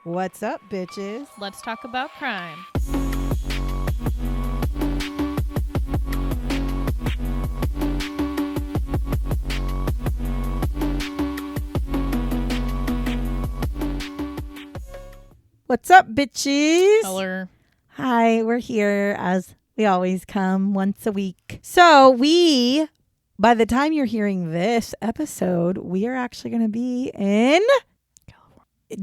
What's up, bitches? Let's talk about crime. What's up, bitches? Color. Hi, we're here as we always come once a week. So by the time you're hearing this episode, we are actually going to be in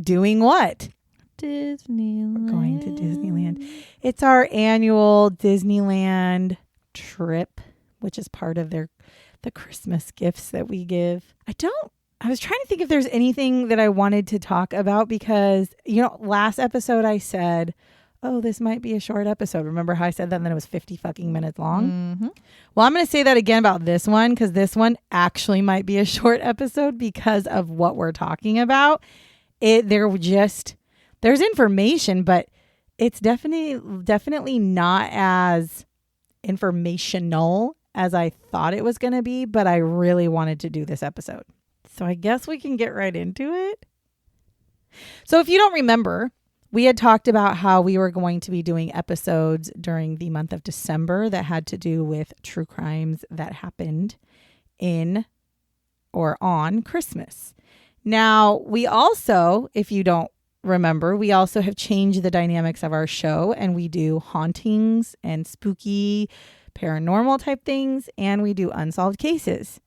doing what? Disneyland. We're going to Disneyland. It's our annual Disneyland trip, which is part of the Christmas gifts that we give. I was trying to think if there's anything that I wanted to talk about because, last episode I said, oh, this might be a short episode. Remember how I said that and then it was 50 fucking minutes long? Mm-hmm. Well, I'm going to say that again about this one because this one actually might be a short episode because of what we're talking about. There's information, but it's definitely not as informational as I thought it was going to be, but I really wanted to do this episode. So I guess we can get right into it. So if you don't remember, we had talked about how we were going to be doing episodes during the month of December that had to do with true crimes that happened in or on Christmas. Now, we also, if you don't remember, we also have changed the dynamics of our show and we do hauntings and spooky paranormal type things and we do unsolved cases.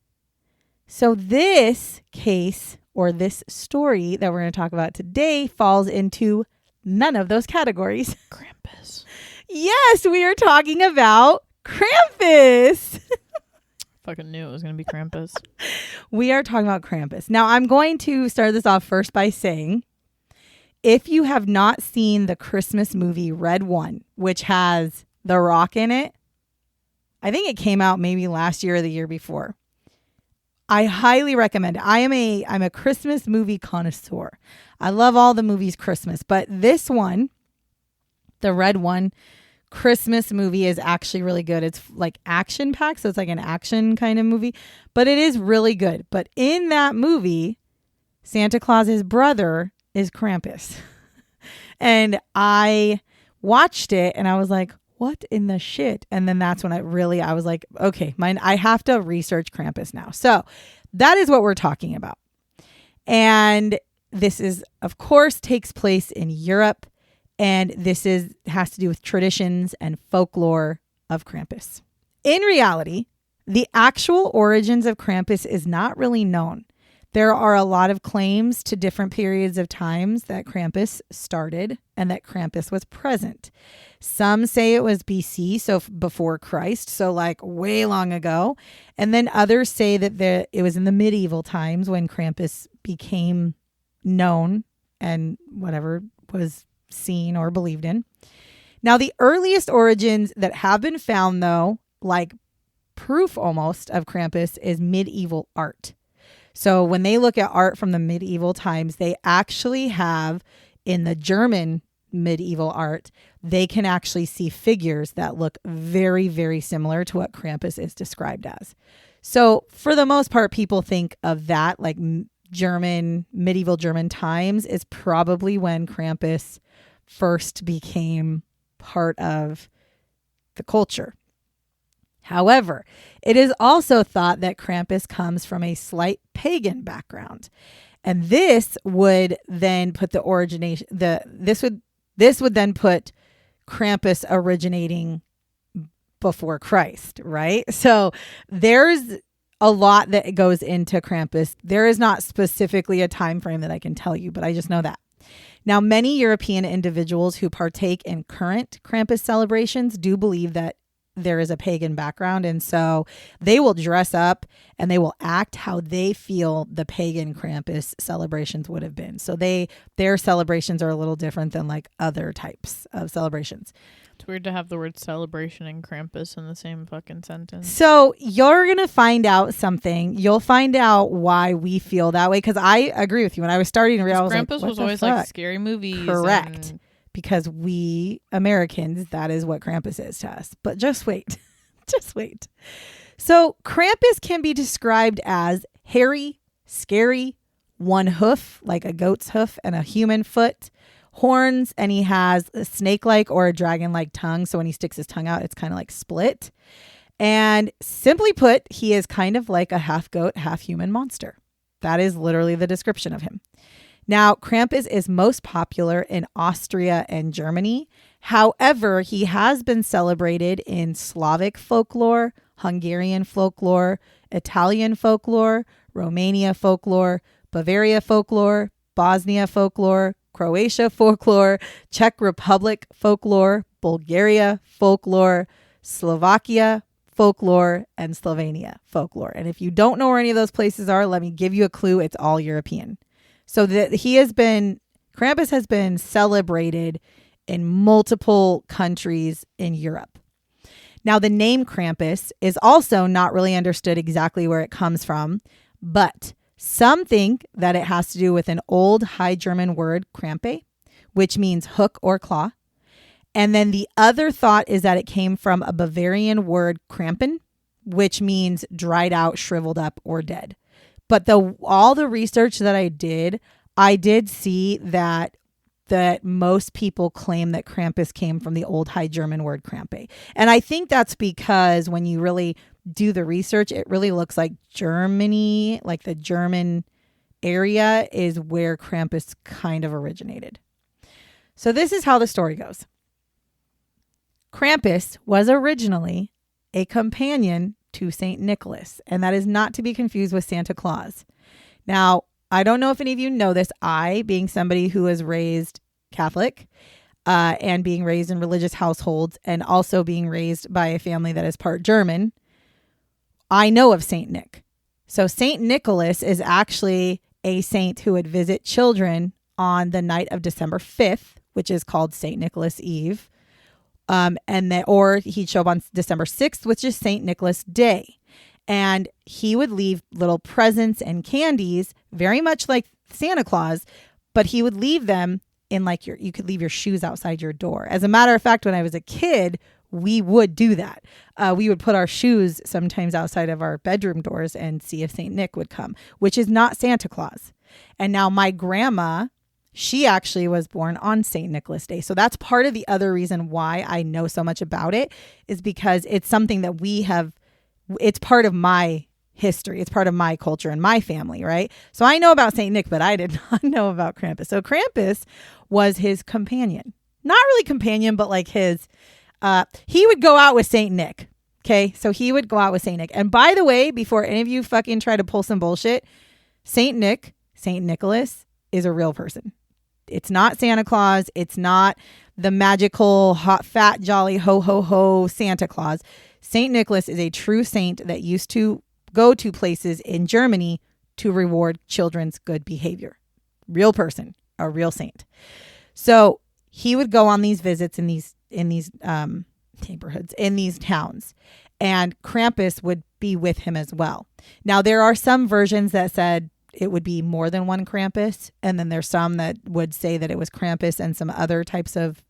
So this case or this story that we're going to talk about today falls into none of those categories. Krampus. Yes, we are talking about Krampus. Fucking knew it was going to be Krampus. We are talking about Krampus. Now, I'm going to start this off first by saying, if you have not seen the Christmas movie Red One, which has The Rock in it, I think it came out maybe last year or the year before. I highly recommend it. I'm a Christmas movie connoisseur. I love all the movies Christmas, but this one, the Red One, Christmas movie is actually really good. It's like action packed, so it's like an action kind of movie, but it is really good. But in that movie, Santa Claus's brother is Krampus. And I watched it and I was like, what in the shit? And then that's when I was like, okay, I have to research Krampus now. So that is what we're talking about. And this is, of course, takes place in Europe. And this has to do with traditions and folklore of Krampus. In reality, the actual origins of Krampus is not really known. There are a lot of claims to different periods of times that Krampus started and that Krampus was present. Some say it was BC, so before Christ, so like way long ago. And then others say that it was in the medieval times when Krampus became known and whatever was seen or believed in. Now, the earliest origins that have been found, though, like proof almost of Krampus, is medieval art. So when they look at art from the medieval times, they actually have in the German medieval art, they can actually see figures that look very, very similar to what Krampus is described as. So for the most part, people think of that like medieval German times is probably when Krampus first became part of the culture. However, it is also thought that Krampus comes from a slight pagan background. And this would then put this would then put Krampus originating before Christ, right? So there's a lot that goes into Krampus. There is not specifically a time frame that I can tell you, but I just know that. Now, many European individuals who partake in current Krampus celebrations do believe that there is a pagan background. And so they will dress up and they will act how they feel the pagan Krampus celebrations would have been. So their celebrations are a little different than like other types of celebrations. It's weird to have the word celebration and Krampus in the same fucking sentence. So you're going to find out something. You'll find out why we feel that way. Because I agree with you. When I was starting to read, I was Krampus like, what was the always fuck? like scary movies. Correct. Because we Americans, that is what Krampus is to us. But just wait. Just wait. So Krampus can be described as hairy, scary, one hoof, like a goat's hoof, and a human foot, horns, and he has a snake-like or a dragon-like tongue. So when he sticks his tongue out, it's kind of like split. And simply put, he is kind of like a half goat, half human monster. That is literally the description of him. Now, Krampus is most popular in Austria and Germany. However, he has been celebrated in Slavic folklore, Hungarian folklore, Italian folklore, Romania folklore, Bavaria folklore, Bosnia folklore, Croatia folklore, Czech Republic folklore, Bulgaria folklore, Slovakia folklore, and Slovenia folklore. And if you don't know where any of those places are, let me give you a clue. It's all European. So that Krampus has been celebrated in multiple countries in Europe. Now, the name Krampus is also not really understood exactly where it comes from, but some think that it has to do with an old High German word, Krampe, which means hook or claw. And then the other thought is that it came from a Bavarian word, Krampen, which means dried out, shriveled up, or dead. But all the research that I did see that most people claim that Krampus came from the old High German word Krampe. And I think that's because when you really do the research, it really looks like Germany, like the German area is where Krampus kind of originated. So this is how the story goes. Krampus was originally a companion to St. Nicholas, and that is not to be confused with Santa Claus. Now, I don't know if any of you know this. I, being somebody who was raised Catholic and being raised in religious households and also being raised by a family that is part German, I know of St. Nick. So St. Nicholas is actually a saint who would visit children on the night of December 5th, which is called St. Nicholas Eve. Or he'd show up on December 6th, which is St. Nicholas Day. And he would leave little presents and candies, very much like Santa Claus, but he would leave them in you could leave your shoes outside your door. As a matter of fact, when I was a kid, we would do that. We would put our shoes sometimes outside of our bedroom doors and see if St. Nick would come, which is not Santa Claus. And now my grandma, she actually was born on St. Nicholas Day. So that's part of the other reason why I know so much about it, is because it's something that it's part of my history. It's part of my culture and my family, right? So I know about St. Nick, but I did not know about Krampus. So Krampus was his companion. Not really companion, but like he would go out with St. Nick. Okay. So he would go out with St. Nick. And by the way, before any of you fucking try to pull some bullshit, St. Nicholas is a real person. It's not Santa Claus. It's not the magical, hot, fat, jolly, ho, ho, ho Santa Claus. St. Nicholas is a true saint that used to go to places in Germany to reward children's good behavior. Real person, a real saint. So he would go on these visits in these neighborhoods, in these towns, and Krampus would be with him as well. Now, there are some versions that said it would be more than one Krampus, and then there's some that would say that it was Krampus and some other types of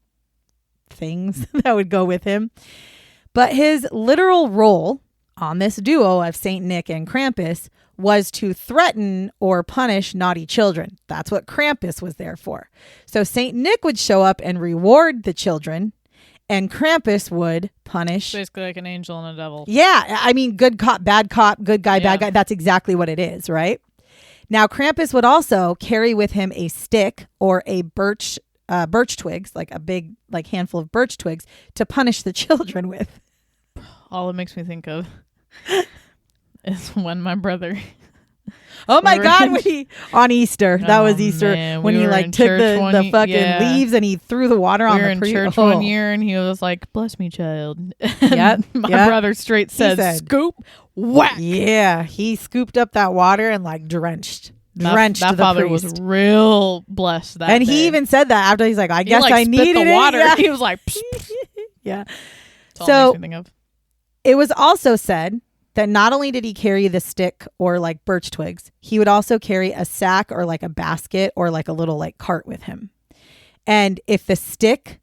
things that would go with him. But his literal role on this duo of St. Nick and Krampus was to threaten or punish naughty children. That's what Krampus was there for. So St. Nick would show up and reward the children, and Krampus would punish. Basically like an angel and a devil. Yeah. I mean, good cop, good guy, bad guy. That's exactly what it is, right? Now, Krampus would also carry with him a stick or a birch twigs, like a big handful of birch twigs, to punish the children with. All it makes me think of is when my brother. Oh my God! On Easter, that was Easter, man, when he took the fucking leaves and he threw the water on the in church one year, and he was like, "Bless me, child." Yep. My brother straight said, "Scoop, whack." Yeah, he scooped up that water and drenched that the father priest. Was real blessed that and day. he even said that after he's like, I guess I needed the water. Yeah. He was like, psh, psh. Yeah. That's all it makes me think of. It was also said that not only did he carry the stick or birch twigs, he would also carry a sack or a basket or a little cart with him. And if the stick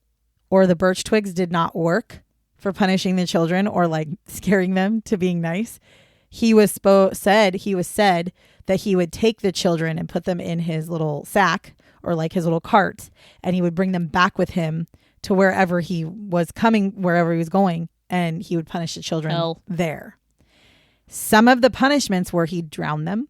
or the birch twigs did not work for punishing the children or scaring them to being nice, he was said that he would take the children and put them in his little sack or like his little cart, and he would bring them back with him to wherever he was coming, wherever he was going, and he would punish the children there. Some of the punishments were he'd drown them.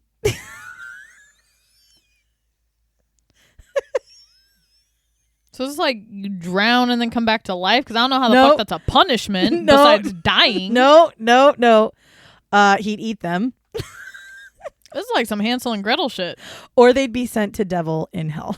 So it's like you drown and then come back to life? Because I don't know how the fuck that's a punishment besides dying. No. He'd eat them. This is like some Hansel and Gretel shit. Or they'd be sent to devil in hell.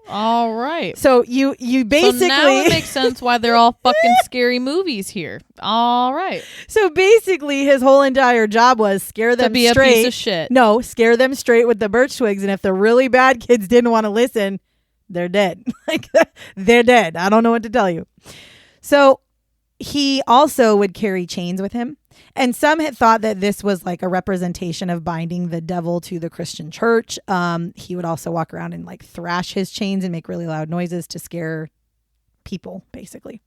All right. So you basically... So now it makes sense why they're all fucking scary movies here. All right. So basically his whole entire job was scare them straight. To be a piece of shit. No, scare them straight with the birch twigs. And if the really bad kids didn't want to listen, they're dead. Like, they're dead. I don't know what to tell you. So he also would carry chains with him. And some had thought that this was like a representation of binding the devil to the Christian church. He would also walk around and like thrash his chains and make really loud noises to scare people, basically.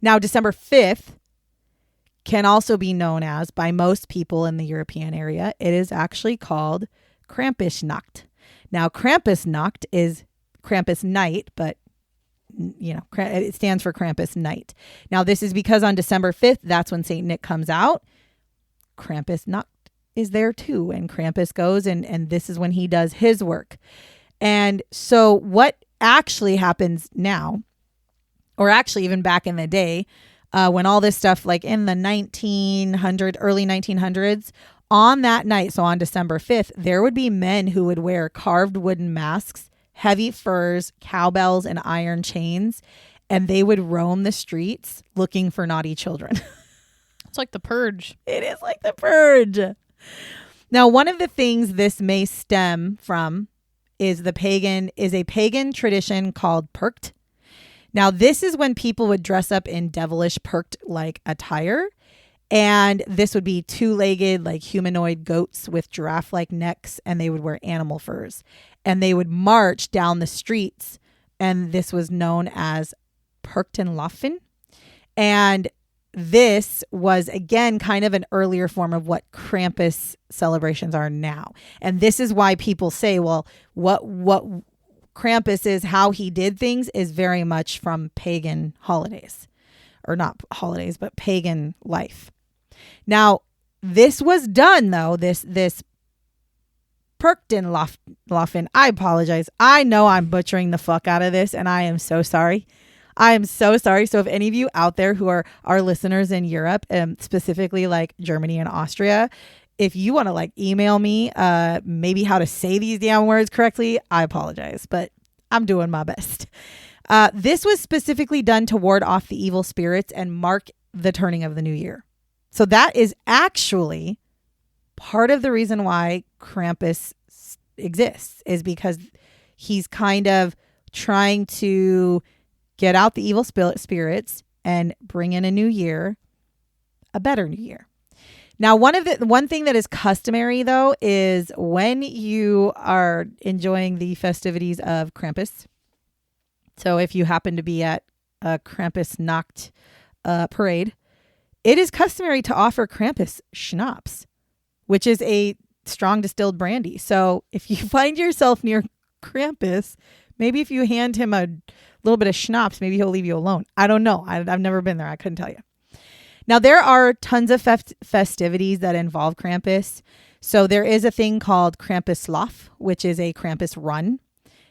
Now, December 5th can also be known as, by most people in the European area, it is actually called Krampusnacht. Now, Krampusnacht is Krampus night, but you know, it stands for Krampus night. Now, this is because on December 5th, that's when Saint Nick comes out. Krampusnacht is there too. And Krampus goes and this is when he does his work. And so what actually happens now, or actually even back in the day, when all this stuff, like in the early 1900s, on that night, so on December 5th, there would be men who would wear carved wooden masks, heavy furs, cowbells, and iron chains, and they would roam the streets looking for naughty children. It's like the Purge. It is like the Purge. Now, one of the things this may stem from is a pagan tradition called perkt. Now, this is when people would dress up in devilish perkt-like attire, and this would be two-legged, like humanoid goats with giraffe-like necks, and they would wear animal furs. And they would march down the streets, and this was known as Perktenlaufen. And this was, again, kind of an earlier form of what Krampus celebrations are now. And this is why people say, well, what Krampus is, how he did things, is very much from pagan holidays. Or not holidays, but pagan life. Now, this was done, though, this Perktenlaufen. I apologize. I know I'm butchering the fuck out of this, and I am so sorry. I am so sorry. So if any of you out there who are our listeners in Europe, specifically like Germany and Austria, if you want to like email me maybe how to say these damn words correctly, I apologize, but I'm doing my best. This was specifically done to ward off the evil spirits and mark the turning of the new year. So that is actually part of the reason why Krampus exists, is because he's kind of trying to get out the evil spirits and bring in a new year, a better new year. Now, one thing that is customary, though, is when you are enjoying the festivities of Krampus. So if you happen to be at a Krampusnacht parade, it is customary to offer Krampus schnapps, which is a strong distilled brandy. So if you find yourself near Krampus, maybe if you hand him a little bit of schnapps, maybe he'll leave you alone. I don't know. I've never been there. I couldn't tell you. Now, there are tons of festivities that involve Krampus. So there is a thing called Krampuslauf, which is a Krampus run.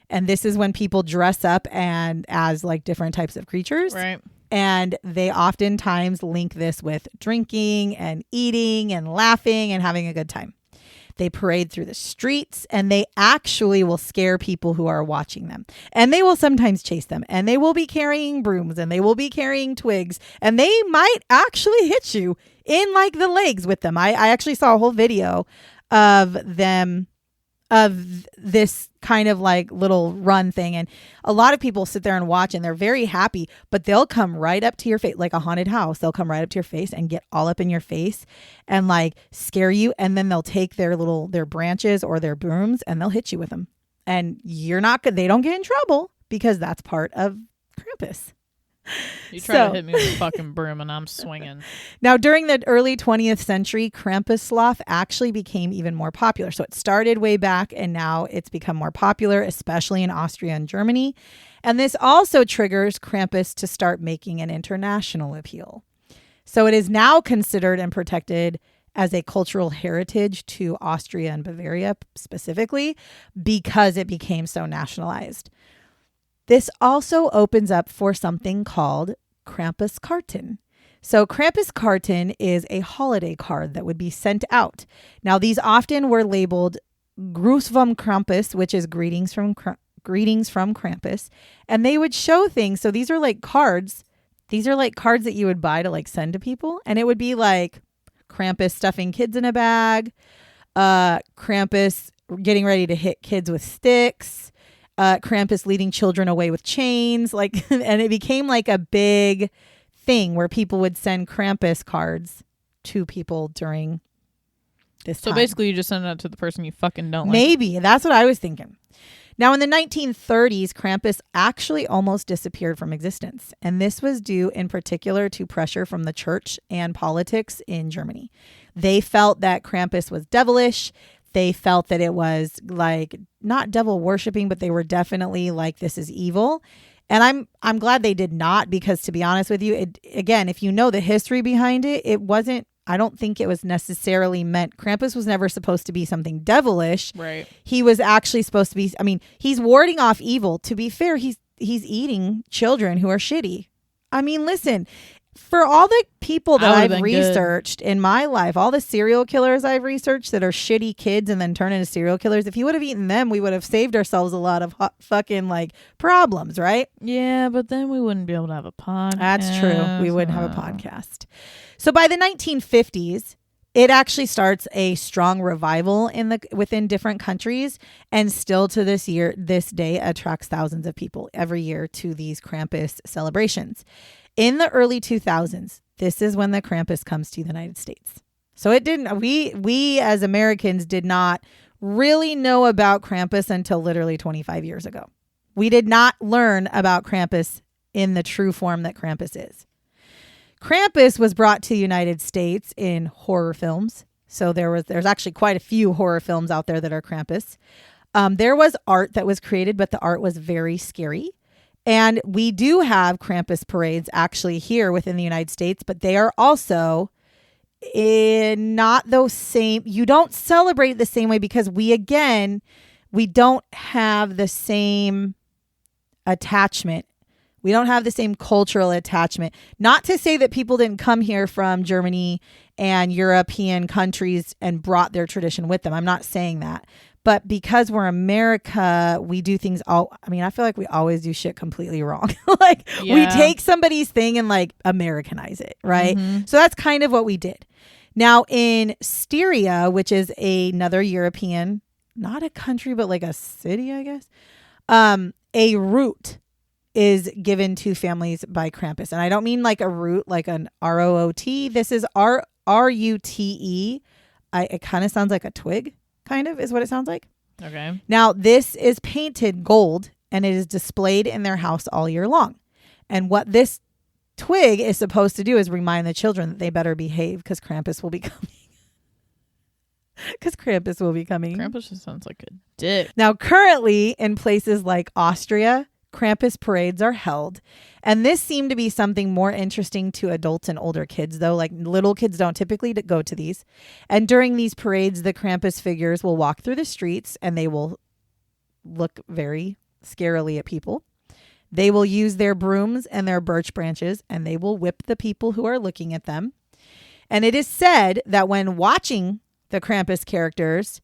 And this is when people dress up and as like different types of creatures. Right. And they oftentimes link this with drinking and eating and laughing and having a good time. They parade through the streets, and they actually will scare people who are watching them. And they will sometimes chase them, and they will be carrying brooms, and they will be carrying twigs, and they might actually hit you in like the legs with them. I actually saw a whole video of them, of this kind of like little run thing. And a lot of people sit there and watch, and they're very happy, but they'll come right up to your face, like a haunted house. They'll come right up to your face and get all up in your face and like scare you. And then they'll take their branches or their brooms and they'll hit you with them. And you're not good. They don't get in trouble because that's part of Krampus. You try to hit me with a fucking broom and I'm swinging. Now, during the early 20th century, Krampus sloth actually became even more popular. So it started way back and now it's become more popular, especially in Austria and Germany. And this also triggers Krampus to start making an international appeal. So it is now considered and protected as a cultural heritage to Austria and Bavaria specifically because it became so nationalized. This also opens up for something called Krampuskarten. So Krampuskarten is a holiday card that would be sent out. Now, these often were labeled Gruß vom Krampus, which is greetings from Krampus, and they would show things. So these are like cards. These are like cards that you would buy to like send to people, and it would be like Krampus stuffing kids in a bag, Krampus getting ready to hit kids with sticks, Krampus leading children away with chains, like, and it became like a big thing where people would send Krampus cards to people during this time. So basically you just send it to the person you fucking don't like. Maybe. That's what I was thinking. Now, in the 1930s, Krampus actually almost disappeared from existence. And this was due in particular to pressure from the church and politics in Germany. They felt that Krampus was devilish. They felt that it was like not devil worshiping, but they were definitely like, this is evil. And I'm glad they did not, because to be honest with you, again, if you know the history behind it, I don't think it was necessarily meant. Krampus was never supposed to be something devilish. Right. He was actually supposed to be, he's warding off evil. To be fair, he's eating children who are shitty. I mean, listen, for all the people that I've researched in my life, all the serial killers I've researched that are shitty kids and then turn into serial killers, if he would have eaten them, we would have saved ourselves a lot of fucking like problems, right? Yeah, but then we wouldn't be able to have a podcast. That's true. We wouldn't have a podcast. So by the 1950s, it actually starts a strong revival within different countries, and still to this day attracts thousands of people every year to these Krampus celebrations. In the early 2000s, this is when the Krampus comes to the United States. So it didn't. We as Americans did not really know about Krampus until literally 25 years ago. We did not learn about Krampus in the true form that Krampus is. Krampus was brought to the United States in horror films. So there's actually quite a few horror films out there that are Krampus. There was art that was created, but the art was very scary. And we do have Krampus parades actually here within the United States, but they are also not those same. You don't celebrate it the same way because we don't have the same attachment. We don't have the same cultural attachment. Not to say that people didn't come here from Germany and European countries and brought their tradition with them. I'm not saying that. But because we're America, we do things I feel like we always do shit completely wrong. We take somebody's thing and like Americanize it, right? Mm-hmm. So that's kind of what we did. Now in Styria, which is another European, not a country, but like a city, I guess, a root is given to families by Krampus. And I don't mean like a root, like an ROOT. This is RUTE. It kind of sounds like a twig. Kind of is what it sounds like. Okay. Now, this is painted gold and it is displayed in their house all year long. And what this twig is supposed to do is remind the children that they better behave because Krampus will be coming. Krampus just sounds like a dick. Now, currently in places like Austria, Krampus parades are held. And this seemed to be something more interesting to adults and older kids, though. Like little kids don't typically go to these. And during these parades, the Krampus figures will walk through the streets and they will look very scarily at people. They will use their brooms and their birch branches and they will whip the people who are looking at them. And it is said that when watching the Krampus characters,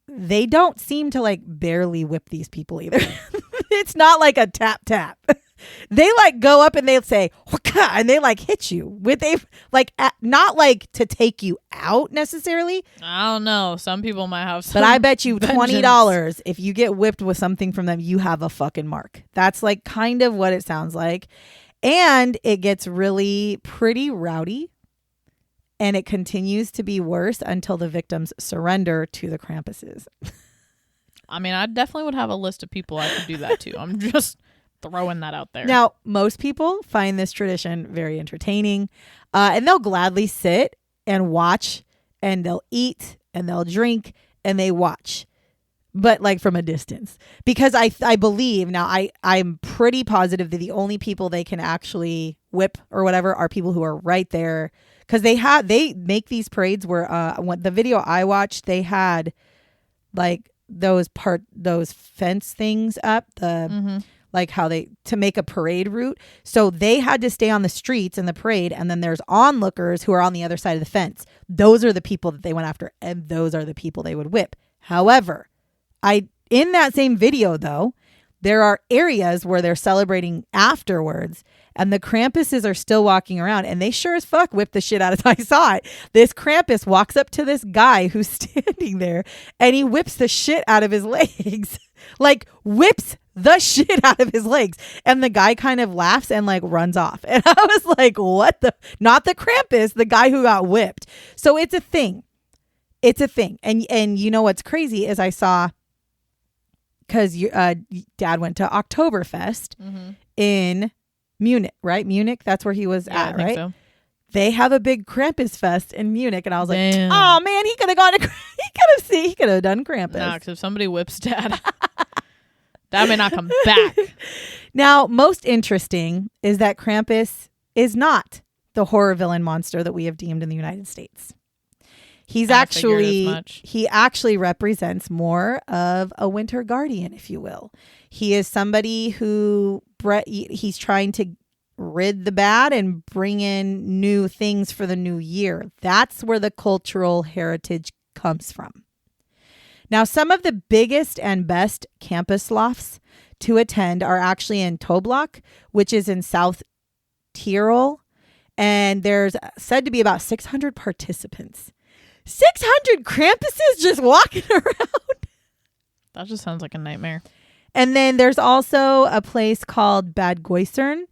they don't seem to like barely whip these people either. It's not like a tap tap. They like go up and they'll say Waka, and they like hit you with not like to take you out necessarily. I don't know. Some people might have some, but I bet you $20 if you get whipped with something from them, you have a fucking mark. That's like kind of what it sounds like. And it gets really pretty rowdy. And it continues to be worse until the victims surrender to the Krampuses. I mean, I definitely would have a list of people I could do that to. I'm just throwing that out there. Now, most people find this tradition very entertaining, and they'll gladly sit and watch, and they'll eat and they'll drink and they watch, but like from a distance, because I believe now I'm pretty positive that the only people they can actually whip or whatever are people who are right there, because they make these parades where when the video I watched, they had like those fence things up, like how to make a parade route. So they had to stay on the streets in the parade. And then there's onlookers who are on the other side of the fence. Those are the people that they went after. And those are the people they would whip. However, in that same video though, there are areas where they're celebrating afterwards, and the Krampuses are still walking around, and they sure as fuck whip the shit out of I saw it. This Krampus walks up to this guy who's standing there, and he whips the shit out of his legs. Like whips the shit out of his legs. And the guy kind of laughs and like runs off. And I was like, what the? Not the Krampus, the guy who got whipped. So it's a thing. It's a thing. And you know what's crazy is I saw, because Dad went to Oktoberfest in Munich, right? Munich, that's where he was at, right? So. They have a big Krampus fest in Munich, and I was like, oh man, he could have gone to, he could have done Krampus. No, because if somebody whips Dad, that may not come back. Now, most interesting is that Krampus is not the horror villain monster that we have deemed in the United States. He actually represents more of a winter guardian, if you will. He is somebody who he's trying to rid the bad and bring in new things for the new year. That's where the cultural heritage comes from. Now, some of the biggest and best campus lofts to attend are actually in Toblach, which is in South Tyrol. And there's said to be about 600 participants. 600 Krampuses just walking around. That just sounds like a nightmare. And then there's also a place called Bad Goisern.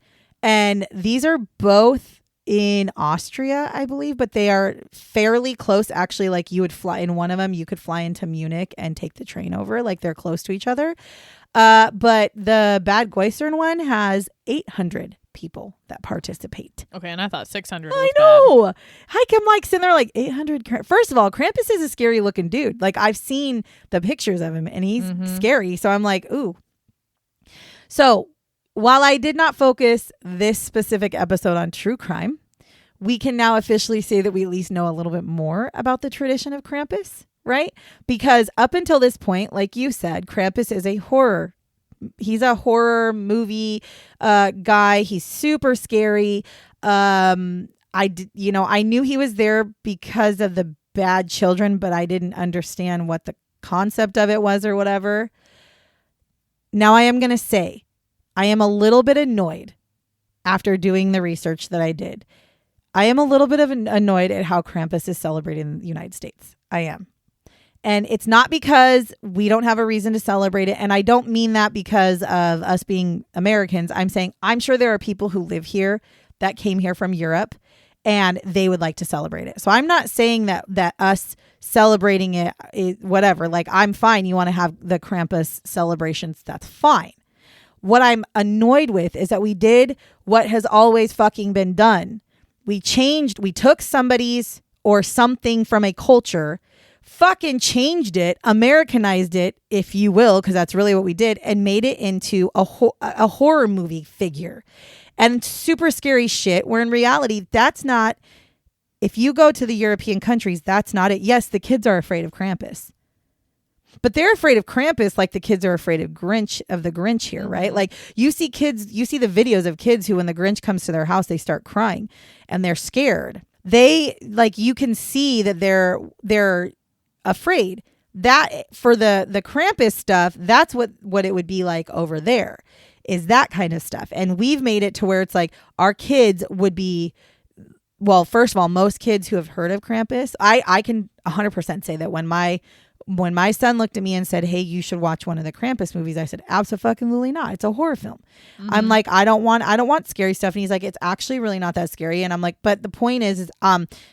And these are both in Austria, I believe, but they are fairly close. Actually, like you would fly in one of them, you could fly into Munich and take the train over. Like they're close to each other. But the Bad Goisern one has 800 people that participate. Okay, and I thought 600 was I know. bad. I'm like sitting there like 800. First of all, Krampus is a scary looking dude. Like I've seen the pictures of him and he's scary. So I'm like, ooh. So while I did not focus this specific episode on true crime, we can now officially say that we at least know a little bit more about the tradition of Krampus, right? Because up until this point, like you said, Krampus is a horror. He's a horror movie guy. He's super scary. I knew he was there because of the bad children, but I didn't understand what the concept of it was or whatever. Now I am going to say I am a little bit annoyed after doing the research that I did. I am a little bit annoyed at how Krampus is celebrated in the United States. I am. And it's not because we don't have a reason to celebrate it. And I don't mean that because of us being Americans. I'm saying I'm sure there are people who live here that came here from Europe and they would like to celebrate it. So I'm not saying that us celebrating it is whatever. Like I'm fine. You want to have the Krampus celebrations. That's fine. What I'm annoyed with is that we did what has always fucking been done. We took somebody's or something from a culture, fucking changed it, Americanized it, if you will, because that's really what we did, and made it into a horror movie figure. And super scary shit, where in reality, that's not, if you go to the European countries, that's not it. Yes, the kids are afraid of Krampus. But they're afraid of Krampus like the kids are afraid of the Grinch here, right? Like you see the videos of kids who when the Grinch comes to their house, they start crying and they're scared. You can see that they're afraid. That for the Krampus stuff, that's what it would be like over there, is that kind of stuff. And we've made it to where it's like our kids would be, well, first of all, most kids who have heard of Krampus, I can 100% say that when my son looked at me and said, hey, you should watch one of the Krampus movies, I said, absolutely not. It's a horror film. I'm like, I don't want scary stuff. And he's like, it's actually really not that scary. And I'm like, but the point is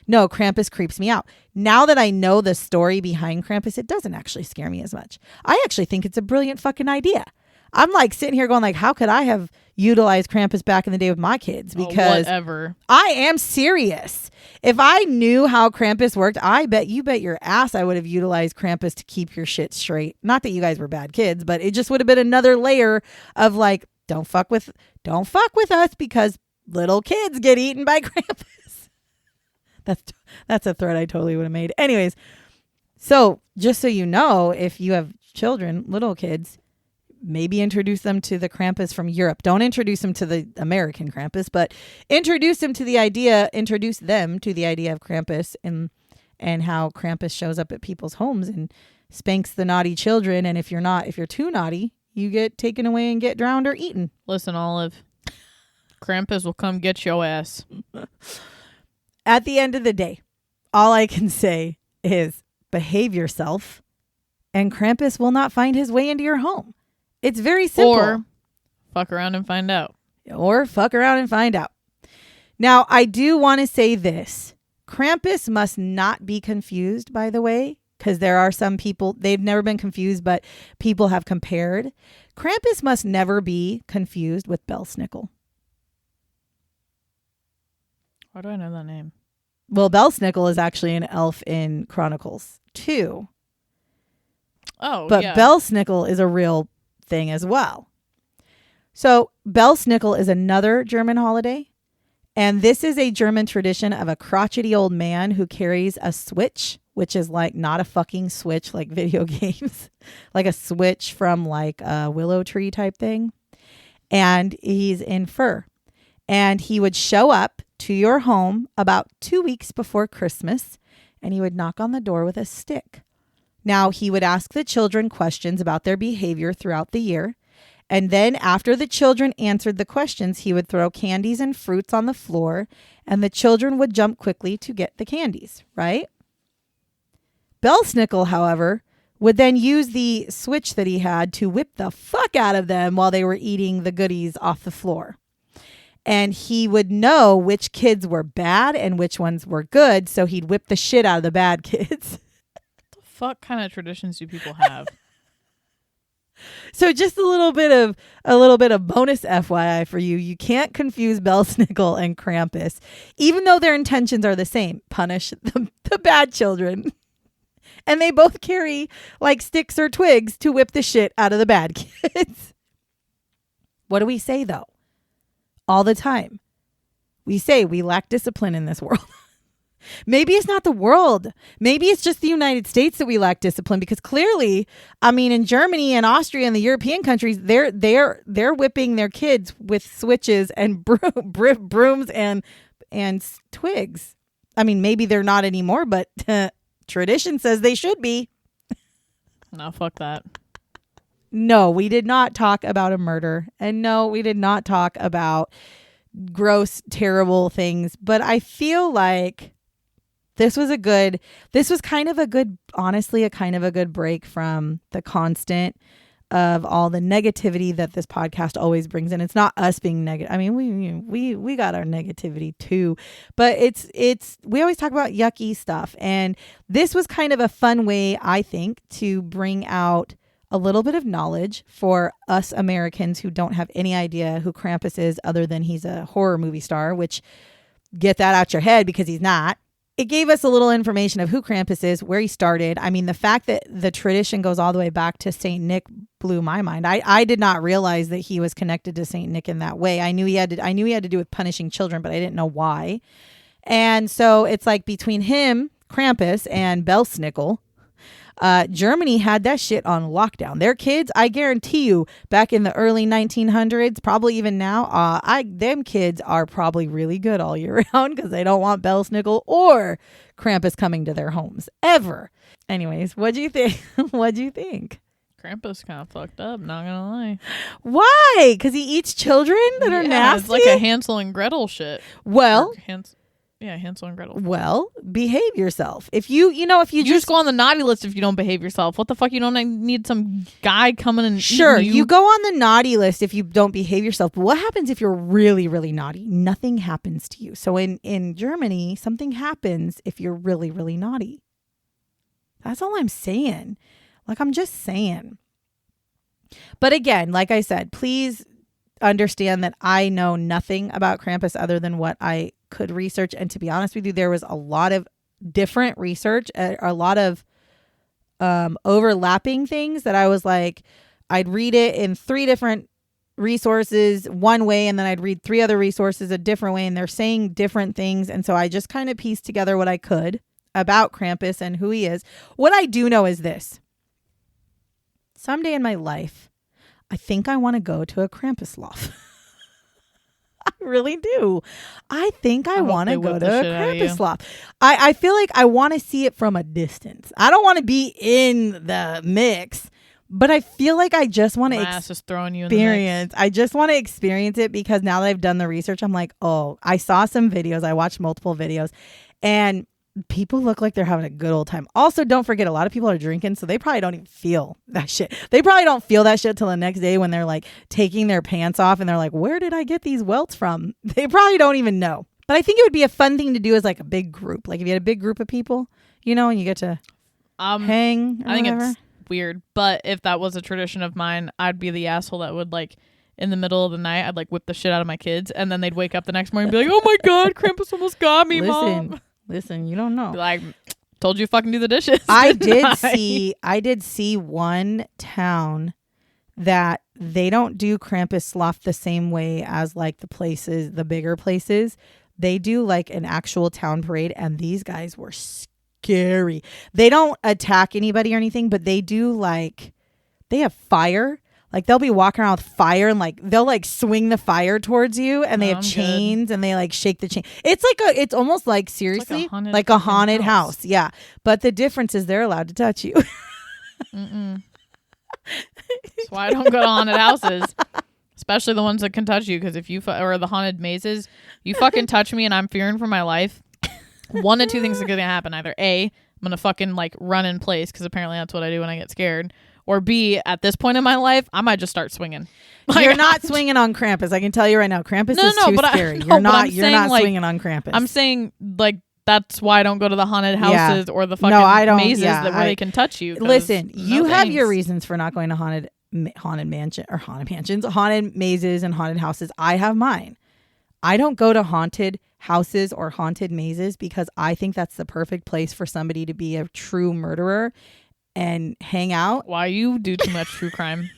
no, Krampus creeps me out. Now that I know the story behind Krampus, it doesn't actually scare me as much. I actually think it's a brilliant fucking idea. I'm like sitting here going like, how could I have utilized Krampus back in the day with my kids? Because whatever. I am serious. If I knew how Krampus worked, I bet your ass I would have utilized Krampus to keep your shit straight. Not that you guys were bad kids, but it just would have been another layer of like, don't fuck with us because little kids get eaten by Krampus. That's a threat I totally would have made. Anyways, so just so you know, if you have children, little kids, maybe introduce them to the Krampus from Europe. Don't introduce them to the American Krampus, but introduce them to the idea of Krampus and how Krampus shows up at people's homes and spanks the naughty children. And if you're too naughty, you get taken away and get drowned or eaten. Listen, Olive, Krampus will come get your ass. At the end of the day, all I can say is behave yourself and Krampus will not find his way into your home. It's very simple. Or fuck around and find out. Now, I do want to say this. Krampus must not be confused, by the way, because there are some people, they've never been confused, but people have compared. Krampus must never be confused with Belsnickel. Why do I know that name? Well, Belsnickel is actually an elf in Chronicles 2. Oh, but yeah. Belsnickel is a real thing as well. So Belsnickel is another German holiday. And this is a German tradition of a crotchety old man who carries a switch, which is like not a fucking switch like video games, like a switch from like a willow tree type thing. And he's in fur. And he would show up to your home about 2 weeks before Christmas, and he would knock on the door with a stick. Now, he would ask the children questions about their behavior throughout the year. And then after the children answered the questions, he would throw candies and fruits on the floor, and the children would jump quickly to get the candies, right? Belsnickel, however, would then use the switch that he had to whip the fuck out of them while they were eating the goodies off the floor. And he would know which kids were bad and which ones were good, so he'd whip the shit out of the bad kids. What the fuck kind of traditions do people have? So just a little bit of bonus FYI for you. You can't confuse Belsnickel and Krampus, even though their intentions are the same. Punish the bad children. And they both carry like sticks or twigs to whip the shit out of the bad kids. What do we say though? All the time. We say we lack discipline in this world. Maybe it's not the world. Maybe it's just the United States that we lack discipline, because clearly, I mean, in Germany and Austria and the European countries, they're whipping their kids with switches and brooms and twigs. I mean, maybe they're not anymore, but tradition says they should be. No, fuck that. No, we did not talk about a murder. And no, we did not talk about gross, terrible things. But I feel like this was kind of a good break from the constant of all the negativity that this podcast always brings in. It's not us being negative. I mean, we got our negativity too, but we always talk about yucky stuff. And this was kind of a fun way, I think, to bring out a little bit of knowledge for us Americans who don't have any idea who Krampus is other than he's a horror movie star, which get that out your head because he's not. It gave us a little information of who Krampus is, where he started. I mean, the fact that the tradition goes all the way back to Saint Nick blew my mind. I did not realize that he was connected to Saint Nick in that way. I knew he had to do with punishing children, but I didn't know why. And so it's like between him, Krampus, and Belsnickel, Germany had that shit on lockdown. Their kids, I guarantee you, back in the early 1900s, probably even now, them kids are probably really good all year round because they don't want Belsnickel or Krampus coming to their homes ever. Anyways, what do you think? What do you think? Krampus kind of fucked up, not gonna lie. Why? Because he eats children that are nasty? It's like a Hansel and Gretel shit. Well, Hansel and Gretel. Well, behave yourself. If you just go on the naughty list if you don't behave yourself. What the fuck? You don't need some guy coming and sure, eating you go on the naughty list if you don't behave yourself. But what happens if you're really, really naughty? Nothing happens to you. So in Germany, something happens if you're really, really naughty. That's all I'm saying. Like, I'm just saying. But again, like I said, please understand that I know nothing about Krampus other than what I could research. And to be honest with you, there was a lot of different research, a lot of overlapping things that I was like, I'd read it in 3 different resources one way, and then I'd read 3 other resources a different way, and they're saying different things. And so I just kind of pieced together what I could about Krampus and who he is. What I do know is this. Someday in my life, I think I want to go to a Krampus loft. I really do. I think I want to go to a Krampus loft. I feel like I want to see it from a distance. I don't want to be in the mix, but I feel like I just want to experience. I just want to experience it because now that I've done the research, I'm like, oh, I saw some videos. I watched multiple videos, and people look like they're having a good old time. Also, don't forget, a lot of people are drinking, so they probably don't even feel that shit. They probably don't feel that shit till the next day when they're like taking their pants off and they're like, where did I get these welts from? They probably don't even know. But I think it would be a fun thing to do as like a big group. Like if you had a big group of people, you know, and you get to hang. I think it's weird, but if that was a tradition of mine, I'd be the asshole that would like in the middle of the night, I'd like whip the shit out of my kids, and then they'd wake up the next morning and be like, oh my God, Krampus almost got me, Mom. Listen, you don't know. Like, told you fucking do the dishes. I did see one town that they don't do Krampus loft the same way as like the bigger places. They do like an actual town parade, and these guys were scary. They don't attack anybody or anything, but they do like, they have fire. Like they'll be walking around with fire and like they'll like swing the fire towards you, and they have chains and they like shake the chain. It's almost like seriously like a haunted house. Yeah. But the difference is they're allowed to touch you. That's why I don't go to haunted houses, especially the ones that can touch you. Because if you or the haunted mazes, you fucking touch me and I'm fearing for my life. One of 2 things are going to happen. Either A, I'm going to fucking like run in place because apparently that's what I do when I get scared. Or B, at this point in my life, I might just start swinging. Like, you're not swinging on Krampus. I can tell you right now, Krampus is too scary. You're not like, swinging on Krampus. I'm saying like that's why I don't go to the haunted houses or the fucking mazes where they can touch you. Listen, you have your reasons for not going to haunted mansions, haunted mazes, and haunted houses. I have mine. I don't go to haunted houses or haunted mazes because I think that's the perfect place for somebody to be a true murderer and hang out. Why you do too much true crime?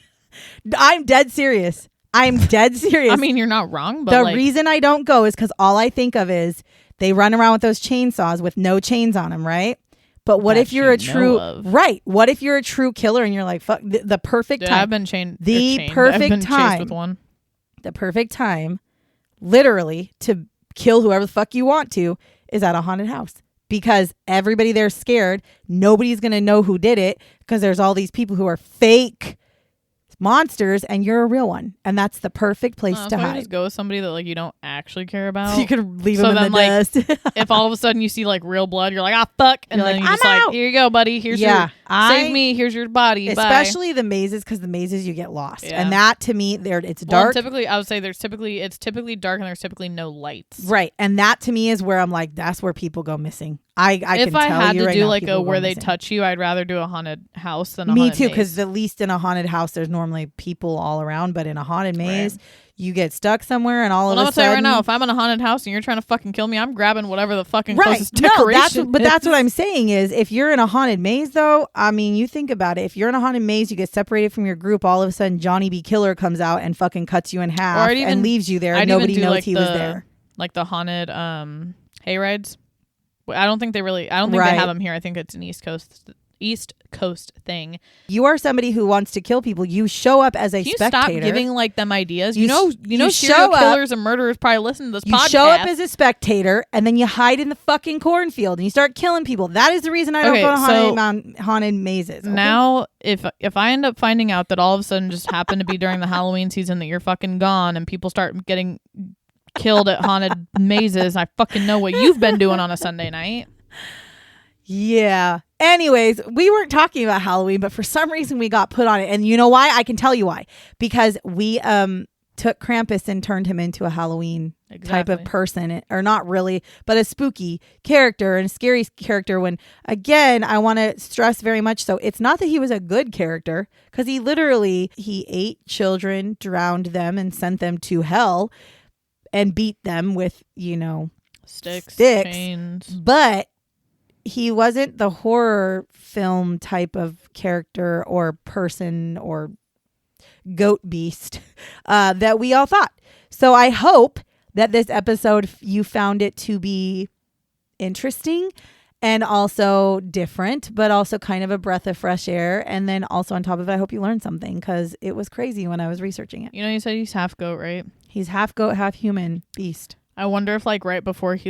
I'm dead serious. I mean, you're not wrong, but the reason I don't go is because all I think of is they run around with those chainsaws with no chains on them, right? But what if you're a true What if you're a true killer and you're like, fuck, the perfect time? I've been chained. The perfect time. With one. The perfect time, literally, to kill whoever the fuck you want to is at a haunted house. Because everybody there's scared. Nobody's going to know who did it because there's all these people who are fake monsters and you're a real one. And that's the perfect place to hide. Just go with somebody that like you don't actually care about. So you could leave them in the dust. If all of a sudden you see like real blood, you're like, ah, fuck. And then you're just like, here you go, buddy. Here's your, save me. Here's your body. Especially the mazes, because the mazes you get lost. Yeah. And that to me, it's dark. Typically, I would say it's typically dark and there's typically no lights. Right. And that to me is where I'm like, that's where people go missing. If I had to do like a where they touch you, I'd rather do a haunted house than a haunted maze. Me too, because at least in a haunted house, there's normally people all around. But in a haunted maze, you get stuck somewhere and all of a sudden... I'm going to tell you right now, if I'm in a haunted house and you're trying to fucking kill me, I'm grabbing whatever the fucking closest decoration But that's what I'm saying is, if you're in a haunted maze though, I mean, you think about it. If you're in a haunted maze, you get separated from your group, all of a sudden Johnny B. Killer comes out and fucking cuts you in half and leaves you there and nobody knows like he was there. Like the haunted hay rides. I don't think they have them here. I think it's an East Coast thing. You are somebody who wants to kill people. You show up as a spectator. Stop giving like them ideas. You know, serial killers and murderers probably listen to this podcast. You show up as a spectator and then you hide in the fucking cornfield and you start killing people. That is the reason I don't go to haunted mazes. Okay? Now, if I end up finding out that all of a sudden just happened to be during the Halloween season that you're fucking gone and people start getting killed at haunted mazes, I fucking know what you've been doing on a Sunday night. Yeah. Anyways, we weren't talking about Halloween, but for some reason we got put on it. And you know why? I can tell you why. Because we took Krampus and turned him into a Halloween type of person, or not really, but a spooky character and a scary character. When, again, I want to stress very much so, it's not that he was a good character, because he ate children, drowned them, and sent them to hell and beat them with, sticks, chains. But he wasn't the horror film type of character or person or goat beast that we all thought. So I hope that this episode, you found it to be interesting and also different, but also kind of a breath of fresh air. And then also on top of it, I hope you learned something, because it was crazy when I was researching it. You said he's half goat, right? He's half goat, half human beast. I wonder if right before he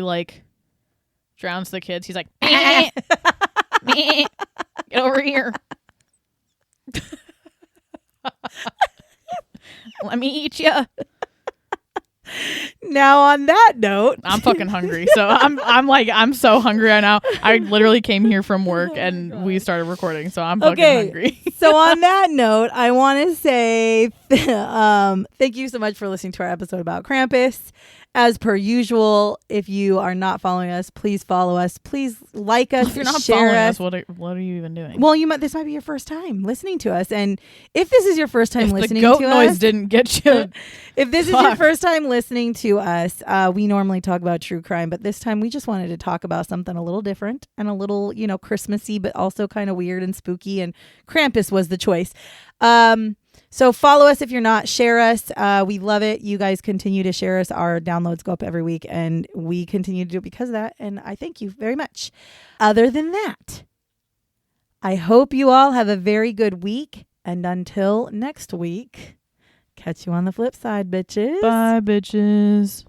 drowns the kids, he's like, meh, meh, get over here. Let me eat you. Now on that note, I'm fucking hungry. So I'm so hungry right now. I literally came here from work and we started recording. So I'm fucking hungry. So on that note, I want to say thank you so much for listening to our episode about Krampus. As per usual, if you are not following us, please follow us. Please like us. If you're not share following us, what are you even doing? Well, this might be your first time listening to us, and if this is your first time listening to us, the goat noise didn't get you. If this is your first time listening to us, we normally talk about true crime, but this time we just wanted to talk about something a little different and a little, Christmassy, but also kind of weird and spooky. And Krampus was the choice. So follow us if you're not. Share us. We love it. You guys continue to share us. Our downloads go up every week, and we continue to do it because of that. And I thank you very much. Other than that, I hope you all have a very good week. And until next week, catch you on the flip side, bitches. Bye, bitches.